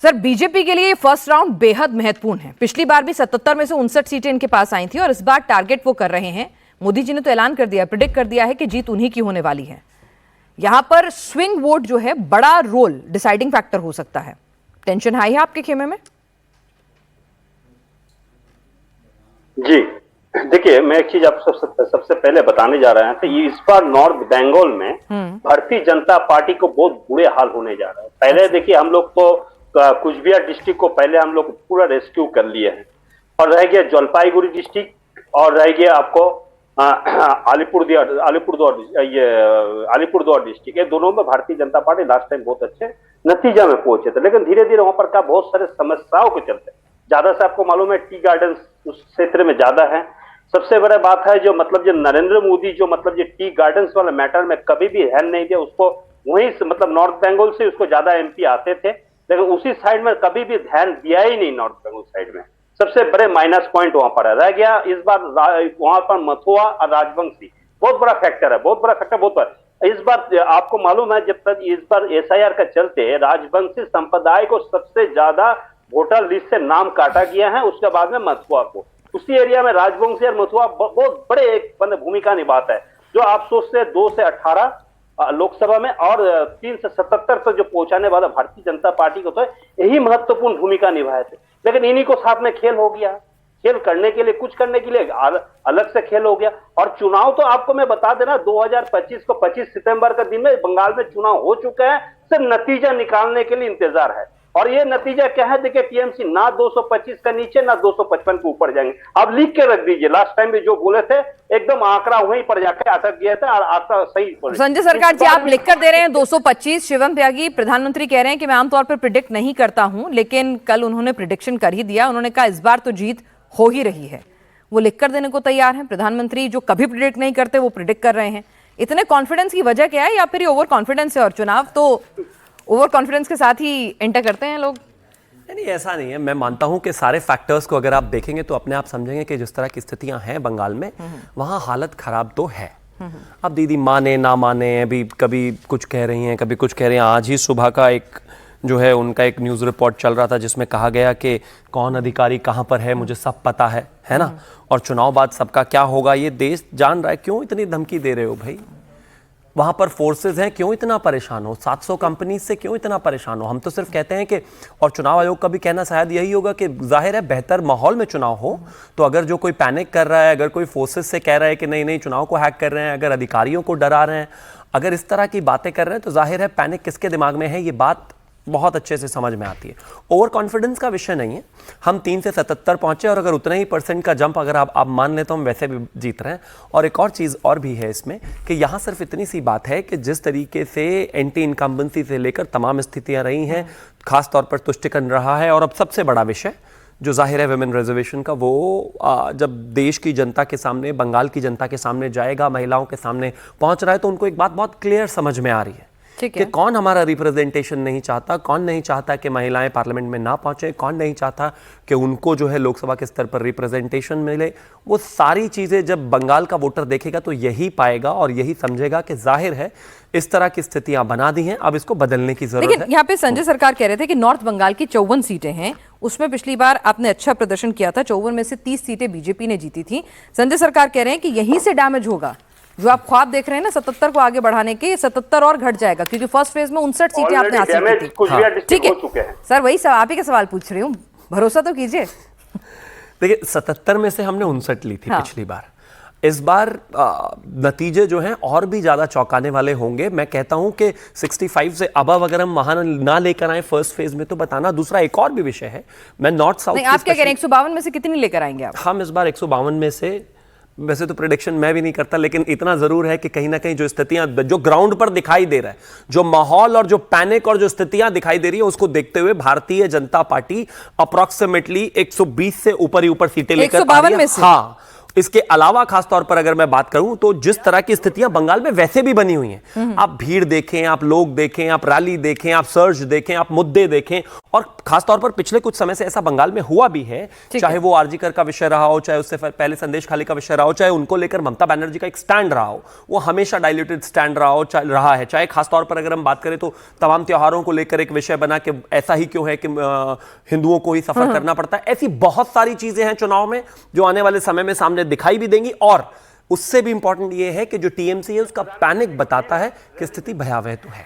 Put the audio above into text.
Sir, BJP के लिए first round बेहद महत्वपूर्ण है। पिछली बार भी 77 में से 59 सीटें इनके पास आई थी और इस बार टारगेट वो कर रहे हैं। मोदी जी ने तो ऐलान कर दिया, प्रिडिक्ट कर दिया है कि जीत उन्हीं की होने वाली है। यहां पर स्विंग वोट जो है बड़ा रोल डिसाइडिंग फैक्टर हो सकता है। टेंशन हाई है आपके खेमे में? जी देखिए, मैं एक चीज आपको सबसे पहले बताने जा रहा है। इस बार नॉर्थ बंगाल में भारतीय जनता पार्टी को बहुत बुरे हाल होने जा रहा है। पहले देखिए, हम लोग तो कुचबिहार डिस्ट्रिक्ट को पहले हम लोग पूरा रेस्क्यू कर लिए हैं और रह गया जलपाईगुड़ी डिस्ट्रिक्ट और रह गया आपको अलीपुरद्वार डिस्ट्रिक्ट। ये दोनों में Bharatiya Janata party last time बहुत अच्छे नतीजा में पहुंचे थे, लेकिन धीरे धीरे वहां पर का बहुत सारे समस्याओं के चलते ज्यादा से आपको मालूम है टी गार्डन उस क्षेत्र में ज्यादा है। सबसे बड़ा बात है जो नरेंद्र मोदी जो टी गार्डन्स वाले मैटर में कभी भी ध्यान नहीं दिया। उसको वहीं से नॉर्थ बंगाल से उसको ज्यादा एमपी आते थे, लेकिन उसी साइड में कभी भी ध्यान दिया ही नहीं। नॉर्थ बंगाल साइड में सबसे बड़े माइनस पॉइंट वहां पर रह गया। इस बार वहां पर मथुआ और राजवंशी बहुत बड़ा फैक्टर है, बहुत बड़ा। इस बार आपको मालूम है, जब तक इस बार एसआईआर का चलते राजवंशी संप्रदाय को सबसे ज्यादा वोटर लिस्ट से नाम काटा गया है, उसके बाद में मथुआ को। उसी एरिया में राजवंशी और मथुआ बहुत बड़े एक भूमिका निभाता है। जो आप सोचते हैं 2 से 18 लोकसभा में और 3 से 77 तक जो पहुंचाने वाला भारतीय जनता पार्टी को, तो यही महत्वपूर्ण भूमिका निभाए थे। लेकिन इन्हीं को साथ में खेल हो गया। खेल करने के लिए, कुछ करने के लिए अलग से खेल हो गया। और चुनाव तो आपको मैं बता देना, 2025 को 25 सितंबर का दिन में बंगाल में चुनाव हो चुका है। सिर्फ नतीजा निकालने के लिए इंतजार है। और ये नतीजा क्या है? देखिए, टीएमसी ना 225 का नीचे ना 255 के ऊपर जाएंगे। आप लिख के रख दीजिए, लास्ट टाइम भी जो बोले थे एकदम आंकड़ा वहीं पर जाकर अटक गया था और आंकड़ा सही। संजय सरकार जी, आप लिखकर दे रहे हैं 225। शिवम त्यागी प्रधानमंत्री कह रहे हैं कि मैं आमतौर पर प्रिडिक्ट नहीं करता हूं, लेकिन कल उन्होंने प्रिडिक्शन कर ही दिया। उन्होंने कहा इस बार तो जीत हो ही रही है। वो लिखकर देने को तैयार हैं। प्रधानमंत्री जो कभी प्रिडिक्ट नहीं करते वो प्रिडिक्ट कर रहे हैं। इतने कॉन्फिडेंस की वजह क्या है, या फिर ये ओवर कॉन्फिडेंस है? और चुनाव तो ओवर कॉन्फिडेंस के साथ ही एंटर करते हैं लोग। नहीं, ऐसा नहीं है। मैं मानता हूं कि सारे फैक्टर्स को अगर आप देखेंगे तो अपने आप समझेंगे कि जिस तरह की स्थितियां हैं बंगाल में, वहां हालत खराब तो है। अब दीदी माने ना माने, अभी कभी कुछ कह रही हैं, कभी कुछ कह रही हैं। आज ही सुबह का एक जो है उनका एक न्यूज़ रिपोर्ट चल रहा था जिसमें कहा गया कि कौन अधिकारी कहां पर है मुझे सब पता है ना। और चुनाव बाद सबका क्या होगा ये देश जान रहा है। क्यों इतनी धमकी दे रहे हो भाई? वहां पर फोर्सेस हैं, क्यों इतना परेशान हो? 700 कंपनी से क्यों इतना परेशान हो? हम तो सिर्फ कहते हैं कि, और चुनाव आयोग का भी कहना शायद यही होगा कि जाहिर है बेहतर माहौल में चुनाव हो, तो अगर जो कोई पैनिक कर रहा है, अगर कोई फोर्सेस से कह रहा है कि नहीं नहीं चुनाव को हैक कर रहे हैं, अगर अधिकारियों को डरा रहे हैं, अगर इस तरह की बातें कर रहे हैं, तो जाहिर है पैनिक किसके दिमाग में है ये बात बहुत अच्छे से समझ में आती है। ओवर कॉन्फिडेंस का विषय नहीं है। हम 3 से 77 पहुंचे और अगर उतना ही % का जंप अगर आप मान लें तो हम वैसे भी जीत रहे हैं। और एक और चीज़ और भी है इसमें कि यहाँ सिर्फ इतनी सी बात है कि जिस तरीके से एंटी इनकम्बेंसी से लेकर तमाम स्थितियाँ रही हैं, खास तौर पर तुष्टिकरण रहा है, और अब सबसे बड़ा विषय जो जाहिर है विमेन रिजर्वेशन का, वो जब देश की जनता के सामने, बंगाल की जनता के सामने जाएगा, महिलाओं के सामने पहुँच रहा है, तो उनको एक बात बहुत क्लियर समझ में आ रही है कि कौन हमारा रिप्रेजेंटेशन नहीं चाहता, कौन नहीं चाहता कि महिलाएं पार्लियामेंट में ना पहुंचे, कौन नहीं चाहता कि उनको जो है लोकसभा के स्तर पर रिप्रेजेंटेशन मिले। वो सारी चीजें जब बंगाल का वोटर देखेगा तो यही पाएगा और यही समझेगा कि जाहिर है इस तरह की स्थितियां बना दी हैं, अब इसको बदलने की जरूरत है। लेकिन यहाँ पे संजय सरकार कह रहे थे कि नॉर्थ बंगाल की 54 सीटें हैं, उसमें पिछली बार आपने अच्छा प्रदर्शन किया था। 54 में से 30 सीटें बीजेपी ने जीती थी। संजय सरकार कह रहे हैं कि यहीं से डैमेज होगा। जो आप ख्वाब देख रहे हैं ना 77 को आगे बढ़ाने के, 77 और घट जाएगा, क्योंकि फर्स्ट फेज में 59 सीटें आपने हासिल की थी। ठीक है सर, वही सब आप ही का सवाल पूछ रही हूँ, भरोसा तो कीजिए। देखिए, 77 में से हमने 59 ली थी पिछली बार। इस बार नतीजे जो हैं और भी ज्यादा चौंकाने वाले होंगे। मैं कहता हूं कि 65 से अबव अगर हम वहां ना लेकर आए फर्स्ट फेज में तो बताना। दूसरा एक और भी विषय है, मैं नॉर्थ साउथ, आप क्या कह रहे हैं 152 में से कितनी लेकर आएंगे आप? हम इस बार 152 में से, वैसे तो प्रेडिक्शन मैं भी नहीं करता, लेकिन इतना जरूर है कि कहीं ना कहीं जो स्थितियां, जो ग्राउंड पर दिखाई दे रहा है, जो माहौल और जो पैनिक और जो स्थितियां दिखाई दे रही है, उसको देखते हुए भारतीय जनता पार्टी अप्रोक्सीमेटली 120 से ऊपर ही ऊपर सीटें लेकर आ रही है। हाँ, इसके अलावा खासतौर पर अगर मैं बात करूं तो जिस तरह की स्थितियां बंगाल में वैसे भी बनी हुई हैं, आप भीड़ देखें, आप लोग देखें, आप रैली देखें, आप सर्ज देखें, आप मुद्दे देखें, और खासतौर पर पिछले कुछ समय से ऐसा बंगाल में हुआ भी है, चाहे वो आरजीकर का विषय रहा हो, चाहे उससे पहले संदेश खाली का विषय रहा हो, चाहे उनको लेकर ममता बनर्जी का एक स्टैंड रहा हो, वो हमेशा डाइल्यूटेड स्टैंड रहा है, चाहे खासतौर पर अगर हम बात करें तो तमाम त्योहारों को लेकर एक विषय बना कि ऐसा ही क्यों है कि हिंदुओं को ही सफर करना पड़ता है। ऐसी बहुत सारी चीजें हैं चुनाव में जो आने वाले समय में सामने दिखाई भी देंगी, और उससे भी इंपॉर्टेंट यह है कि जो टीएमसी है उसका पैनिक बताता है कि स्थिति भयावह तो है।